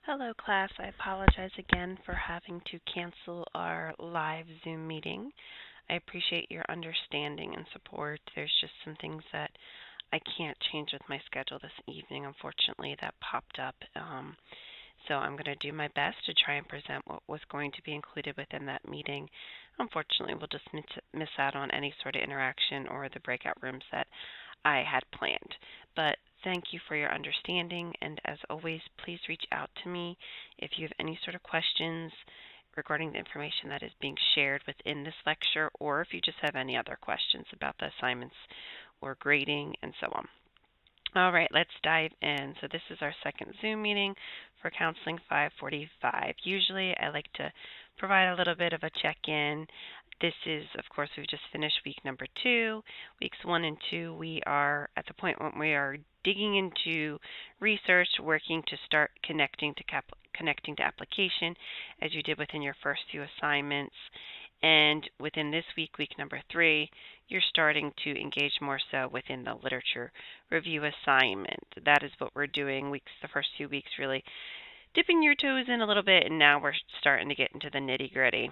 Hello, class. I apologize again for having to cancel our live Zoom meeting. I appreciate your understanding and support. There's just some things that I can't change with my schedule this evening, unfortunately, that popped up. So I'm going to do my best to try and present what was going to be included within that meeting. Unfortunately, we'll just miss out on any sort of interaction or the breakout rooms that I had planned. But thank you for your understanding, and as always, please reach out to me if you have any sort of questions regarding the information that is being shared within this lecture, or if you just have any other questions about the assignments or grading and so on. All right, let's dive in. So this is our second Zoom meeting for Counseling 545. Usually I like to provide a little bit of a check-in. This is, of course, we've just finished week number 2. Weeks 1 and 2, we are at the point when we are digging into research, working to start connecting to application, as you did within your first few assignments. And within this week, week number 3, you're starting to engage more so within the literature review assignment. That is what we're doing the first 2 weeks, really dipping your toes in a little bit, and now we're starting to get into the nitty-gritty.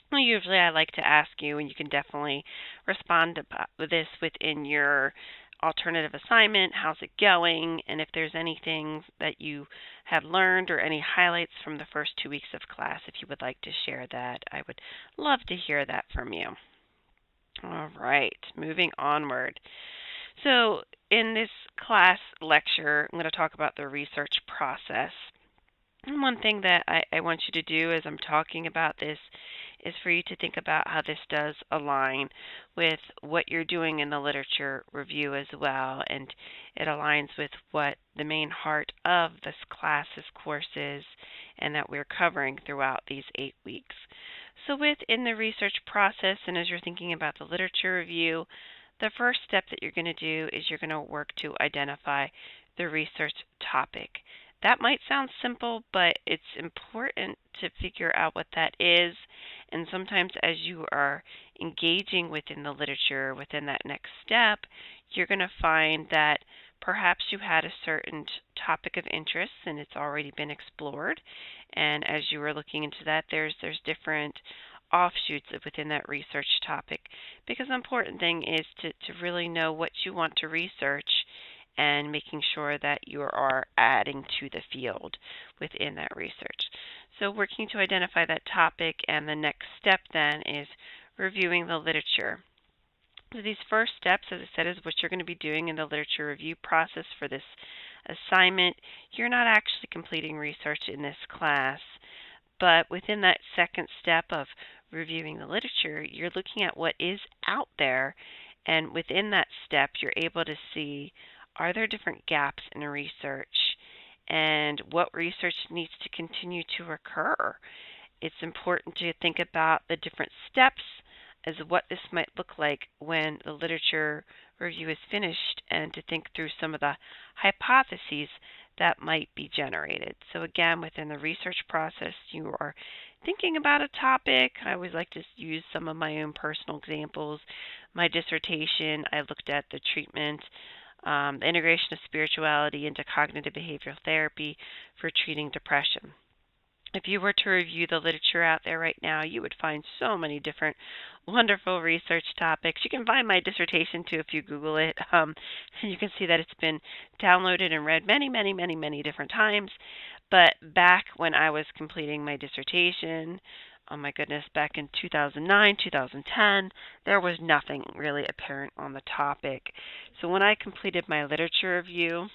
Well, usually I like to ask you, and you can definitely respond to this within your alternative assignment. How's it going? And if there's anything that you have learned or any highlights from the first 2 weeks of class, if you would like to share that, I would love to hear that from you. All right, moving onward. So in this class lecture, I'm going to talk about the research process. And one thing that I want you to do as I'm talking about this is for you to think about how this does align with what you're doing in the literature review as well, and it aligns with what the main heart of this class's course is and that we're covering throughout these 8 weeks. So within the research process, and as you're thinking about the literature review, the first step that you're going to do is you're going to work to identify the research topic. That might sound simple, but it's important to figure out what that is. And sometimes as you are engaging within the literature, within that next step, you're going to find that perhaps you had a certain topic of interest and it's already been explored. And as you were looking into that, there's different offshoots within that research topic. Because the important thing is to really know what you want to research and making sure that you are adding to the field within that research. So working to identify that topic, and the next step then is reviewing the literature. So these first steps, as I said, is what you're going to be doing in the literature review process for this assignment. You're not actually completing research in this class, but within that second step of reviewing the literature, you're looking at what is out there, and within that step, you're able to see, are there different gaps in research, and what research needs to continue to occur? It's important to think about the different steps as what this might look like when the literature review is finished, and to think through some of the hypotheses that might be generated. So again, within the research process, you are thinking about a topic. I always like to use some of my own personal examples. My dissertation, I looked at the treatment, the integration of spirituality into cognitive behavioral therapy for treating depression. If you were to review the literature out there right now, you would find so many different wonderful research topics. You can find my dissertation too if you Google it. And you can see that it's been downloaded and read many, many, many, many different times. But back when I was completing my dissertation, oh my goodness, back in 2009, 2010, there was nothing really apparent on the topic. So when I completed my literature review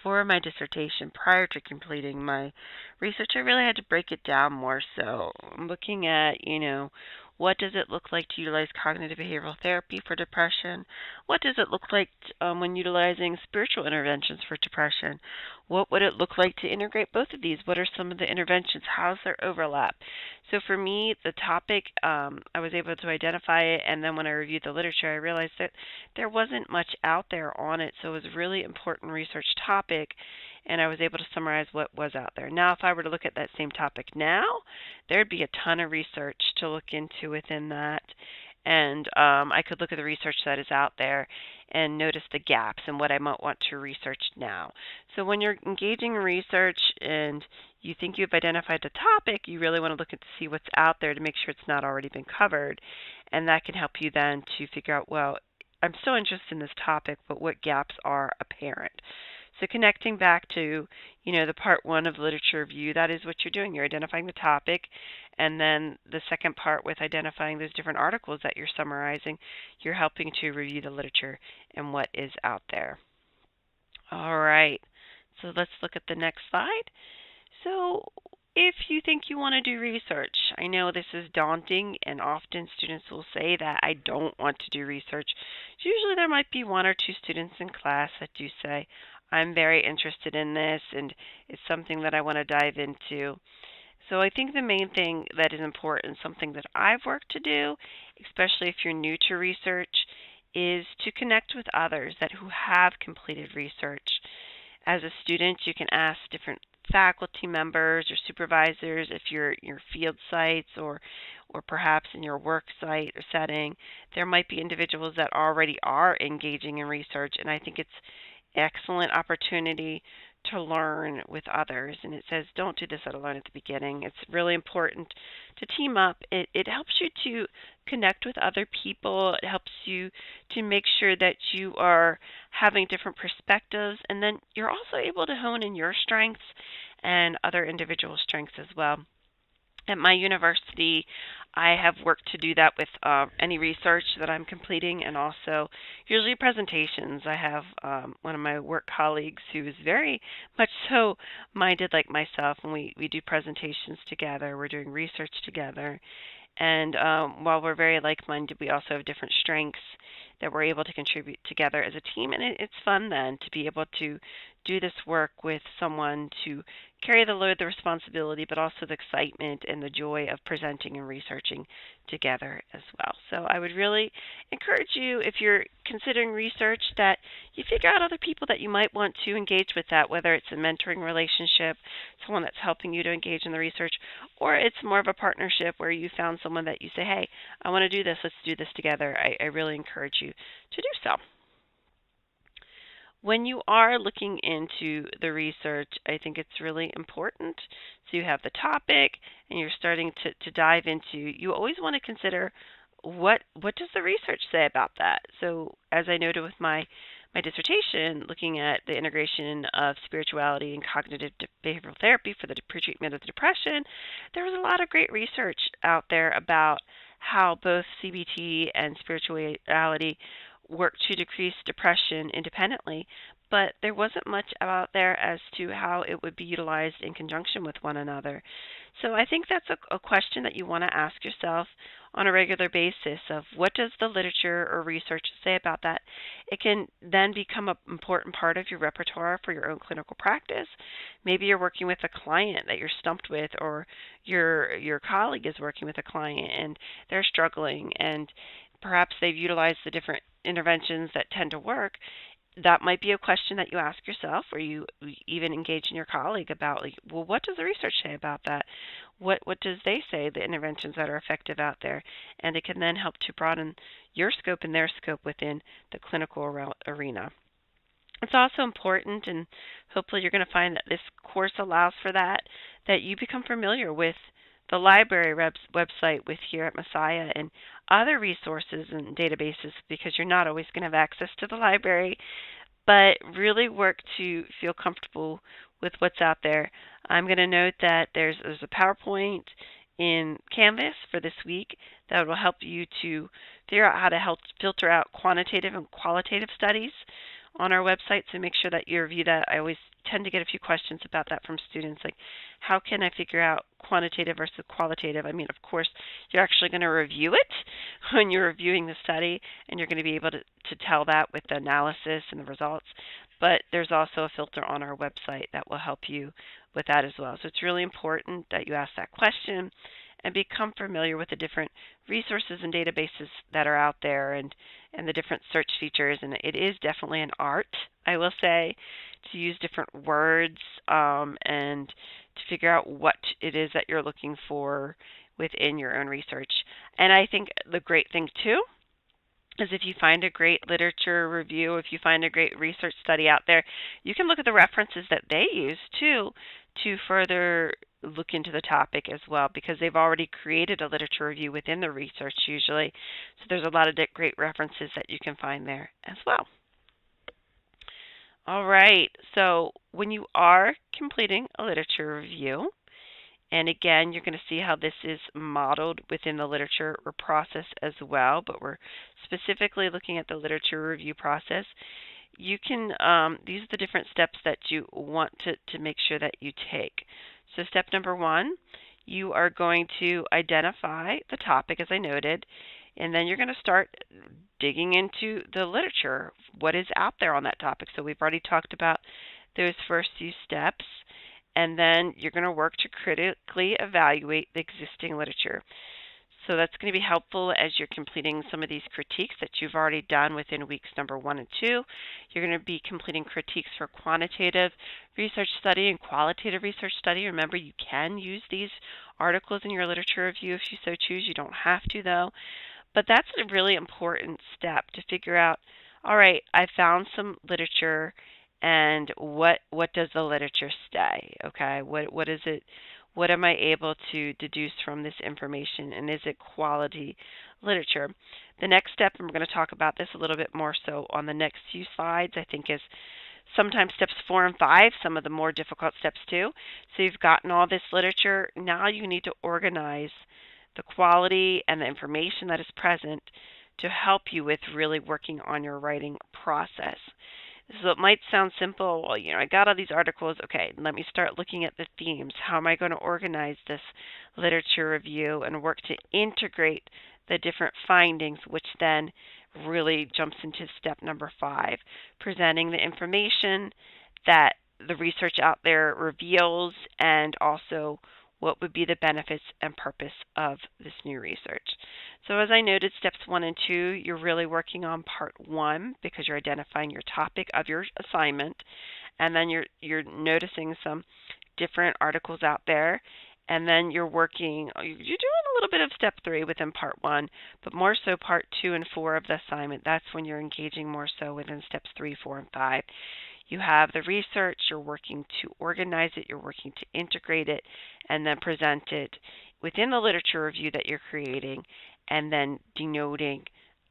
for my dissertation prior to completing my research, I really had to break it down more so. I'm looking at, what does it look like to utilize cognitive behavioral therapy for depression? What does it look like when utilizing spiritual interventions for depression? What would it look like to integrate both of these? What are some of the interventions? How's their overlap? So for me, the topic, I was able to identify it, and then when I reviewed the literature, I realized that there wasn't much out there on it, so it was a really important research topic, and I was able to summarize what was out there. Now, if I were to look at that same topic now, there'd be a ton of research to look into within that, and I could look at the research that is out there and notice the gaps and what I might want to research now. So when you're engaging in research and you think you've identified the topic, you really want to look at to see what's out there to make sure it's not already been covered. And that can help you then to figure out, well, I'm still interested in this topic, but what gaps are apparent? So connecting back to, the part one of literature review, that is what you're doing. You're identifying the topic, and then the second part with identifying those different articles that you're summarizing, you're helping to review the literature and what is out there. All right, so let's look at the next slide. So if you think you want to do research, I know this is daunting, and often students will say that I don't want to do research. Usually there might be one or two students in class that do say, I'm very interested in this, and it's something that I want to dive into. So I think the main thing that is important, something that I've worked to do, especially if you're new to research, is to connect with others who have completed research. As a student, you can ask different faculty members or supervisors if you're in your field sites or perhaps in your work site or setting. There might be individuals that already are engaging in research, and I think it's excellent opportunity to learn with others. And it says don't do this alone at the beginning. It's really important to team up. It helps you to connect with other people. It helps you to make sure that you are having different perspectives, and then you're also able to hone in your strengths and other individual strengths as well. At my university, I have worked to do that with any research that I'm completing, and also usually presentations. I have one of my work colleagues who is very much so minded like myself, and we do presentations together. We're doing research together. And while we're very like-minded, we also have different strengths that we're able to contribute together as a team. And it's fun then to be able to do this work with someone to carry the load, the responsibility, but also the excitement and the joy of presenting and researching together as well. So I would really encourage you, if you're considering research, that you figure out other people that you might want to engage with that, whether it's a mentoring relationship, someone that's helping you to engage in the research, or it's more of a partnership where you found someone that you say, hey, I want to do this, let's do this together. I really encourage you to do so. When you are looking into the research, I think it's really important. So you have the topic and you're starting to dive into, you always want to consider what does the research say about that? So as I noted with my dissertation, looking at the integration of spirituality and cognitive behavioral therapy for the treatment of depression, there was a lot of great research out there about how both CBT and spirituality work to decrease depression independently, but there wasn't much out there as to how it would be utilized in conjunction with one another. So I think that's a question that you want to ask yourself on a regular basis of what does the literature or research say about that. It can then become an important part of your repertoire for your own clinical practice. Maybe you're working with a client that you're stumped with, or your colleague is working with a client and they're struggling, and perhaps they've utilized the different interventions that tend to work. That might be a question that you ask yourself, or you even engage in your colleague about, like, well, what does the research say about that? What does they say, the interventions that are effective out there? And it can then help to broaden your scope and their scope within the clinical arena. It's also important, and hopefully you're going to find that this course allows for that you become familiar with the library website with here at Messiah and other resources and databases, because you're not always going to have access to the library, but really work to feel comfortable with what's out there. I'm going to note that there's a PowerPoint in Canvas for this week that will help you to figure out how to help filter out quantitative and qualitative studies on our website, so make sure that you review that. I always tend to get a few questions about that from students, like how can I figure out quantitative versus qualitative? I mean, of course, you're actually going to review it when you're reviewing the study, and you're going to be able to tell that with the analysis and the results, but there's also a filter on our website that will help you with that as well. So it's really important that you ask that question and become familiar with the different resources and databases that are out there, and the different search features. And it is definitely an art, I will say, to use different words and to figure out what it is that you're looking for within your own research. And I think the great thing too is if you find a great literature review, if you find a great research study out there, you can look at the references that they use too to further look into the topic as well, because they've already created a literature review within the research usually. So there's a lot of great references that you can find there as well. All right, so when you are completing a literature review, and again, you're going to see how this is modeled within the literature or process as well, but we're specifically looking at the literature review process. You can, these are the different steps that you want to make sure that you take. So step number one, you are going to identify the topic, as I noted, and then you're going to start digging into the literature, what is out there on that topic. So we've already talked about those first few steps, and then you're going to work to critically evaluate the existing literature. So that's going to be helpful as you're completing some of these critiques that you've already done within weeks number 1 and 2. You're going to be completing critiques for quantitative research study and qualitative research study. Remember, you can use these articles in your literature review if you so choose. You don't have to, though. But that's a really important step to figure out, all right, I found some literature, and what does the literature say? Okay, what is it? What am I able to deduce from this information, and is it quality literature? The next step, and we're going to talk about this a little bit more so on the next few slides, I think is sometimes steps 4 and 5, some of the more difficult steps too. So you've gotten all this literature. Now you need to organize the quality and the information that is present to help you with really working on your writing process. So it might sound simple. Well, I got all these articles. Okay, let me start looking at the themes. How am I going to organize this literature review and work to integrate the different findings, which then really jumps into step number 5, presenting the information that the research out there reveals, and also what would be the benefits and purpose of this new research. So as I noted, steps 1 and 2, you're really working on part 1 because you're identifying your topic of your assignment, and then you're noticing some different articles out there, and then you're doing a little bit of step 3 within part 1, but more so part 2 and 4 of the assignment. That's when you're engaging more so within steps 3, 4, and 5. You have the research, you're working to organize it, you're working to integrate it, and then present it within the literature review that you're creating, and then denoting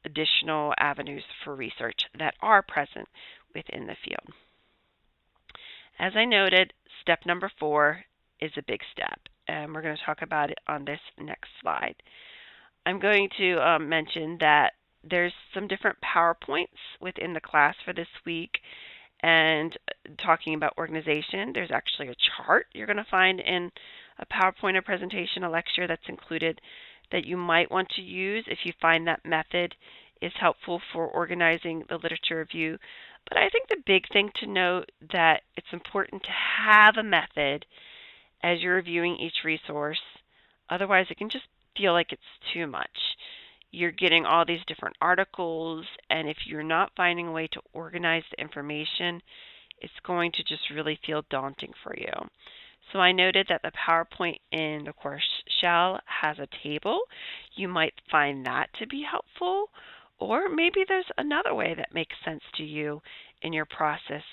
additional avenues for research that are present within the field. As I noted, step number 4 is a big step, and we're going to talk about it on this next slide. I'm going to mention that there's some different PowerPoints within the class for this week. And talking about organization, there's actually a chart you're going to find in a PowerPoint or presentation, a lecture that's included, that you might want to use if you find that method is helpful for organizing the literature review. But I think the big thing to note that it's important to have a method as you're reviewing each resource. Otherwise, it can just feel like it's too much. You're getting all these different articles, and if you're not finding a way to organize the information, it's going to just really feel daunting for you. So I noted that the PowerPoint in the course shell has a table. You might find that to be helpful, or maybe there's another way that makes sense to you in your process.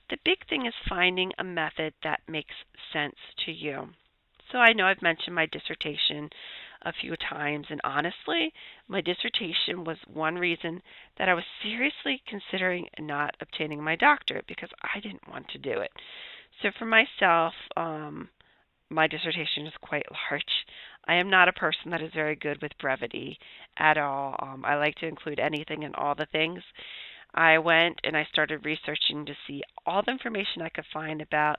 The big thing is finding a method that makes sense to you. So I know I've mentioned my dissertation a few times, and honestly, my dissertation was one reason that I was seriously considering not obtaining my doctorate, because I didn't want to do it. So for myself, my dissertation is quite large. I am not a person that is very good with brevity at all. I like to include anything and all the things. I went and I started researching to see all the information I could find about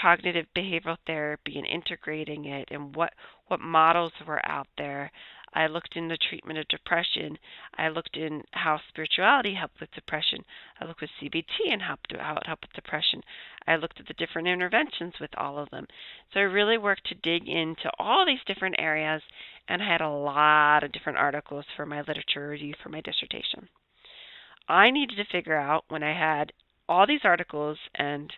cognitive behavioral therapy and integrating it, and what models were out there. I looked in the treatment of depression. I looked in how spirituality helped with depression. I looked with CBT and how it helped with depression. I looked at the different interventions with all of them. So I really worked to dig into all these different areas, and I had a lot of different articles for my literature review for my dissertation. I needed to figure out, when I had all these articles, and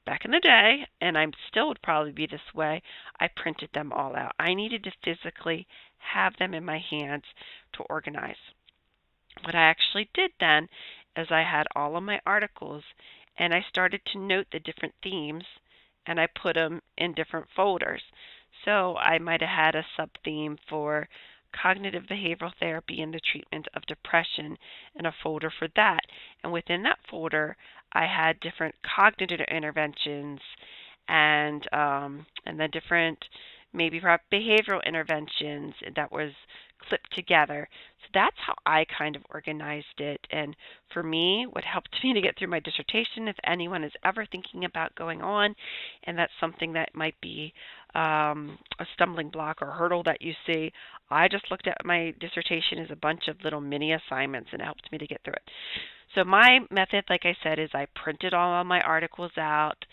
back in the day, and I still would probably be this way, I printed them all out. I needed to physically have them in my hands to organize. What I actually did then is I had all of my articles and I started to note the different themes and I put them in different folders. So I might have had a sub theme for cognitive behavioral therapy and the treatment of depression and a folder for that. And within that folder, I had different cognitive interventions and then different maybe perhaps behavioral interventions that was clipped together. So that's how I kind of organized it. And for me, what helped me to get through my dissertation, if anyone is ever thinking about going on, and that's something that might be a stumbling block or hurdle that you see, I just looked at my dissertation as a bunch of little mini assignments, and it helped me to get through it. So my method, like I said, is I printed all of my articles out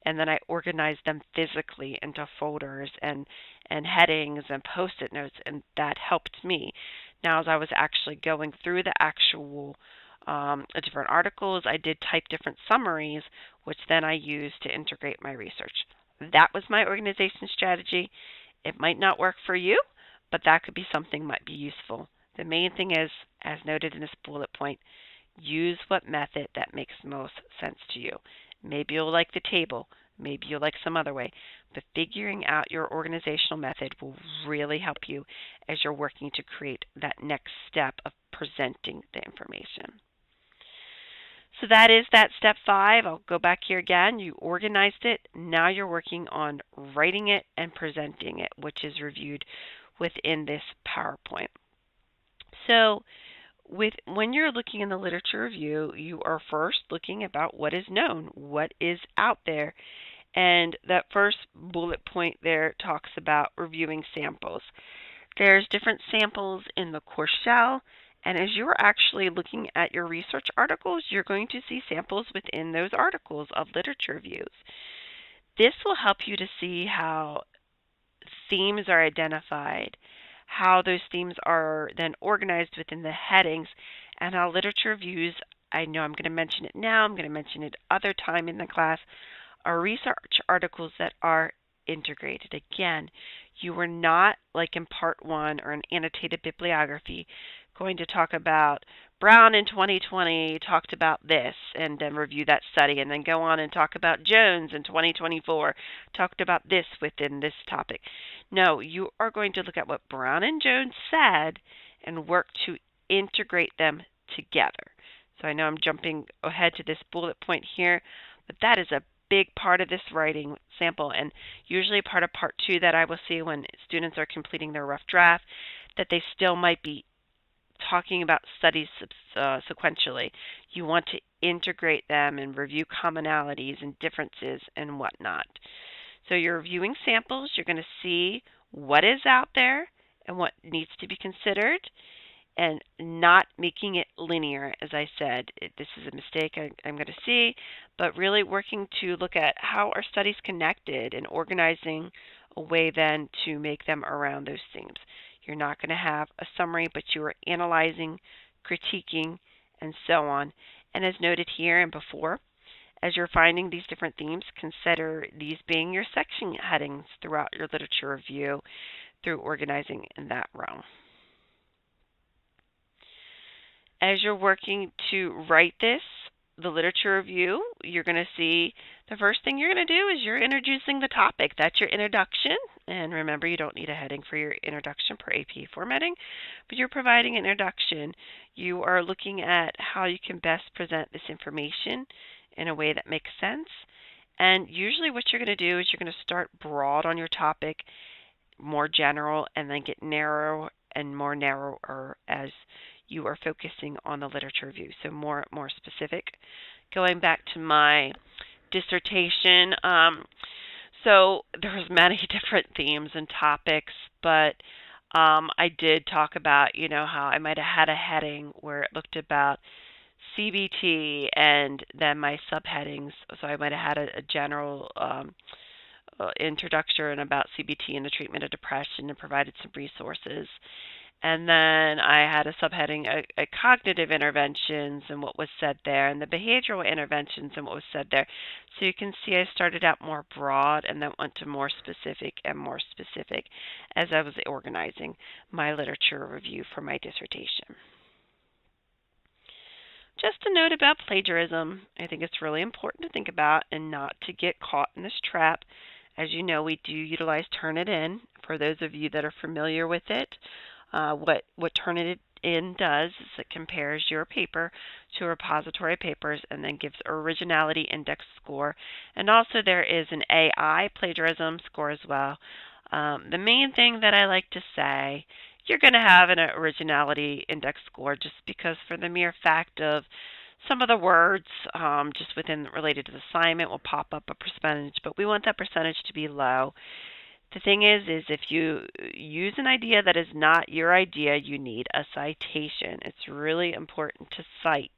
and then I organized them physically into folders and headings and post-it notes, and that helped me. Now, as I was actually going through the actual different articles, I did type different summaries, which then I used to integrate my research. That was my organization strategy. It might not work for you, but that could be something might be useful. The main thing is, as noted in this bullet point, use what method that makes most sense to you. Maybe you'll like the table, maybe you'll like some other way, but figuring out your organizational method will really help you as you're working to create that next step of presenting the information. So that is that step 5. I'll go back here again. You organized it. Now you're working on writing it and presenting it, which is reviewed within this PowerPoint. So when you're looking in the literature review, you are first looking about what is known, what is out there. And that first bullet point there talks about reviewing samples. There's different samples in the course shell, and as you're actually looking at your research articles, you're going to see samples within those articles of literature reviews. This will help you to see how themes are identified, how those themes are then organized within the headings, and how literature reviews, I know I'm going to mention it now, I'm going to mention it other time in the class, are research articles that are integrated. Again, you are not, like in part 1 or an annotated bibliography, going to talk about Brown in 2020 talked about this and then review that study, and then go on and talk about Jones in 2024 talked about this within this topic. No, you are going to look at what Brown and Jones said and work to integrate them together. So I know I'm jumping ahead to this bullet point here, but that is a big part of this writing sample, and usually part of part 2 that I will see when students are completing their rough draft, that they still might be talking about studies sequentially. You want to integrate them and review commonalities and differences and whatnot. So you're reviewing samples. You're going to see what is out there and what needs to be considered, and not making it linear. As I said, this is a mistake I'm going to see, but really working to look at how are studies connected and organizing a way then to make them around those themes. You're not going to have a summary, but you are analyzing, critiquing, and so on. And as noted here and before, as you're finding these different themes, consider these being your section headings throughout your literature review through organizing in that realm. As you're working to write this, the literature review, you're going to see the first thing you're going to do is you're introducing the topic. That's your introduction. And remember, you don't need a heading for your introduction per AP formatting, but you're providing an introduction. You are looking at how you can best present this information in a way that makes sense. And usually what you're going to do is you're going to start broad on your topic, more general, and then get narrow and more narrower as you are focusing on the literature review, so more specific. Going back to my dissertation, so there's many different themes and topics, but I did talk about, how I might have had a heading where it looked about CBT and then my subheadings. So I might have had a general introduction about CBT and the treatment of depression and provided some resources. And then I had a subheading, a cognitive interventions and what was said there, and the behavioral interventions and what was said there. So you can see I started out more broad and then went to more specific and more specific as I was organizing my literature review for my dissertation. Just a note about plagiarism. I think it's really important to think about and not to get caught in this trap. As you know, we do utilize Turnitin. For those of you that are familiar with it, what Turnitin does is it compares your paper to repository papers and then gives originality index score. And also there is an AI plagiarism score as well. The main thing that I like to say, you're going to have an originality index score just because for the mere fact of some of the words just within related to the assignment will pop up a percentage, but we want that percentage to be low. The thing is if you use an idea that is not your idea, you need a citation. It's really important to cite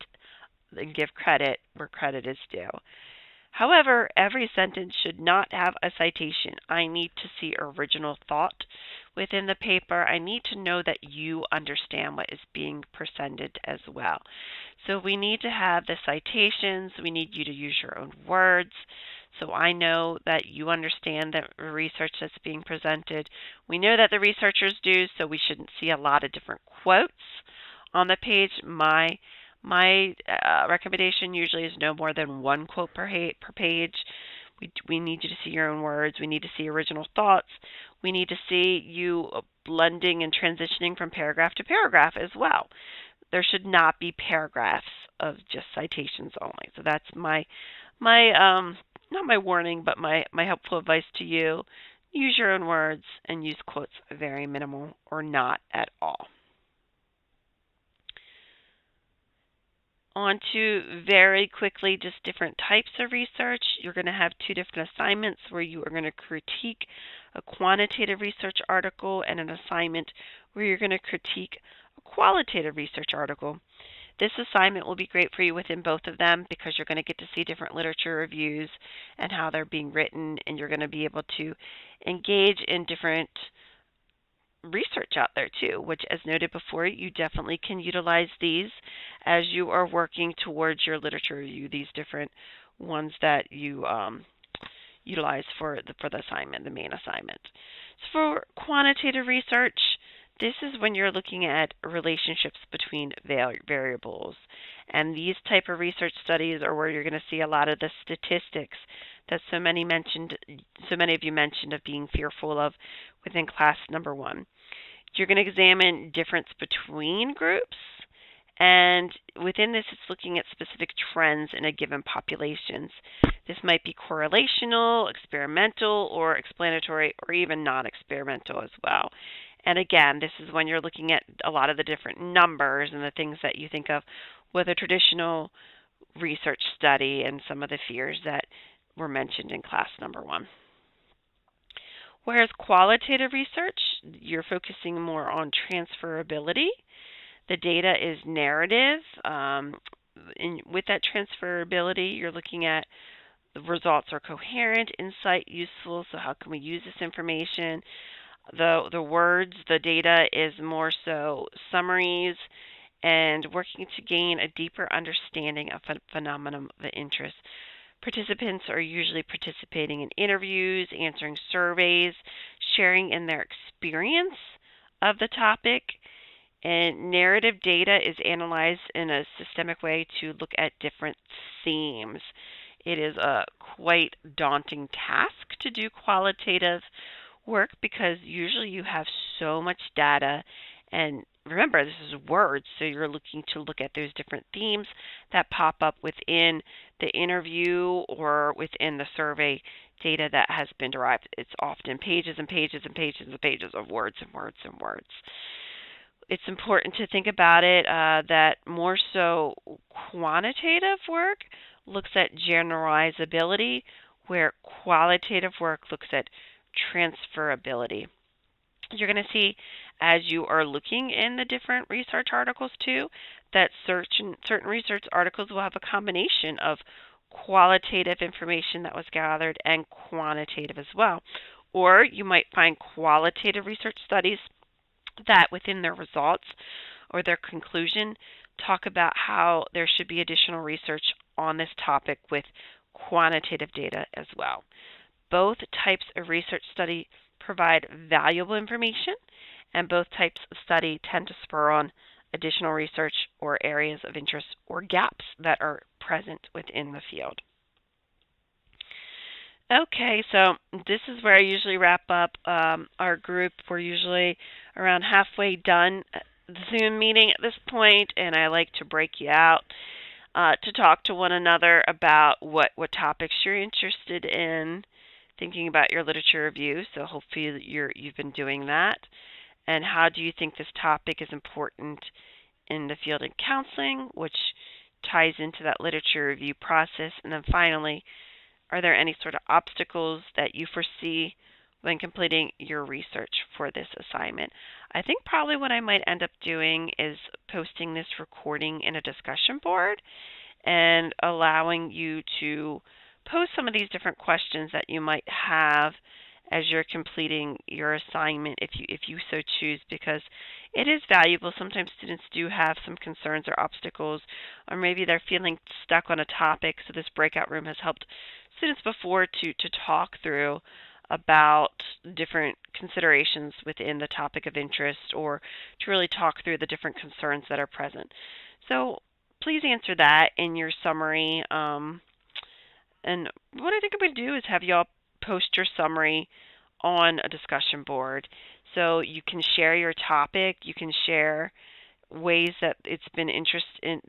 and give credit where credit is due. However, every sentence should not have a citation. I need to see original thought within the paper. I need to know that you understand what is being presented as well. So we need to have the citations. We need you to use your own words. So I know that you understand the research that's being presented. We know that the researchers do, so we shouldn't see a lot of different quotes on the page. My recommendation usually is no more than one quote per page. We need you to see your own words. We need to see original thoughts. We need to see you blending and transitioning from paragraph to paragraph as well. There should not be paragraphs of just citations only. So that's my not my warning, but my helpful advice to you. Use your own words and use quotes very minimal or not at all. On to very quickly just different types of research. You're going to have two different assignments where you are going to critique a quantitative research article and an assignment where you're going to critique a qualitative research article. This assignment will be great for you within both of them because you're going to get to see different literature reviews and how they're being written, and you're going to be able to engage in different research out there too, which as noted before, you definitely can utilize these as you are working towards your literature review, these different ones that you utilize for the assignment, the main assignment. So for quantitative research, this is when you're looking at relationships between variables. And these type of research studies are where you're going to see a lot of the statistics that so many of you mentioned of being fearful of within class number 1. You're going to examine difference between groups, and within this it's looking at specific trends in a given populations. This might be correlational, experimental, or explanatory, or even non-experimental as well. And again, this is when you're looking at a lot of the different numbers and the things that you think of with a traditional research study and some of the fears that were mentioned in class number 1. Whereas qualitative research, you're focusing more on transferability. The data is narrative. And with that transferability, you're looking at the results are coherent, insight useful, so how can we use this information? The words, the data is more so summaries and working to gain a deeper understanding of a phenomenon of interest. Participants are usually participating in interviews, answering surveys, sharing in their experience of the topic, and narrative data is analyzed in a systemic way to look at different themes. It is a quite daunting task to do qualitative work because usually you have so much data, and remember, this is words, so you're looking to look at those different themes that pop up within the interview or within the survey data that has been derived. It's often pages and pages and pages and pages of words and words and words. It's important to think about it that more so quantitative work looks at generalizability, where qualitative work looks at transferability. You're going to see as you are looking in the different research articles too, that certain research articles will have a combination of qualitative information that was gathered and quantitative as well. Or you might find qualitative research studies that within their results or their conclusion talk about how there should be additional research on this topic with quantitative data as well. Both types of research study provide valuable information, and both types of study tend to spur on additional research or areas of interest or gaps that are present within the field. Okay, so this is where I usually wrap up our group. We're usually around halfway done the Zoom meeting at this point, and I like to break you out to talk to one another about what topics you're interested in, thinking about your literature review. So hopefully you've been doing that. And how do you think this topic is important in the field of counseling, which ties into that literature review process. And then finally, are there any sort of obstacles that you foresee when completing your research for this assignment? I think probably what I might end up doing is posting this recording in a discussion board and allowing you to post some of these different questions that you might have as you're completing your assignment if you so choose, because it is valuable. Sometimes students do have some concerns or obstacles, or maybe they're feeling stuck on a topic, so this breakout room has helped students before to talk through about different considerations within the topic of interest, or to really talk through the different concerns that are present. So please answer that in your summary. And what I think I'm going to do is have you all post your summary on a discussion board. So you can share your topic, you can share ways that it's been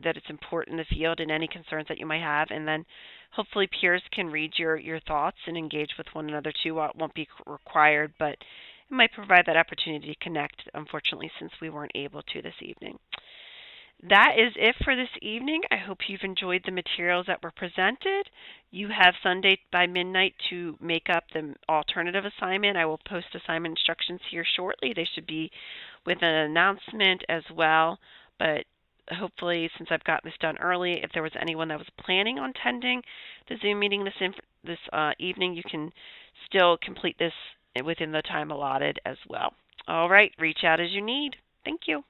that it's important in the field and any concerns that you might have, and then hopefully peers can read your thoughts and engage with one another too. It won't be required, but it might provide that opportunity to connect, unfortunately, since we weren't able to this evening. That is it for this evening. I hope you've enjoyed the materials that were presented. You have Sunday by midnight to make up the alternative assignment. I will post assignment instructions here shortly. They should be with an announcement as well. But hopefully, since I've got this done early, if there was anyone that was planning on attending the Zoom meeting this evening, you can still complete this within the time allotted as well. All right, reach out as you need. Thank you.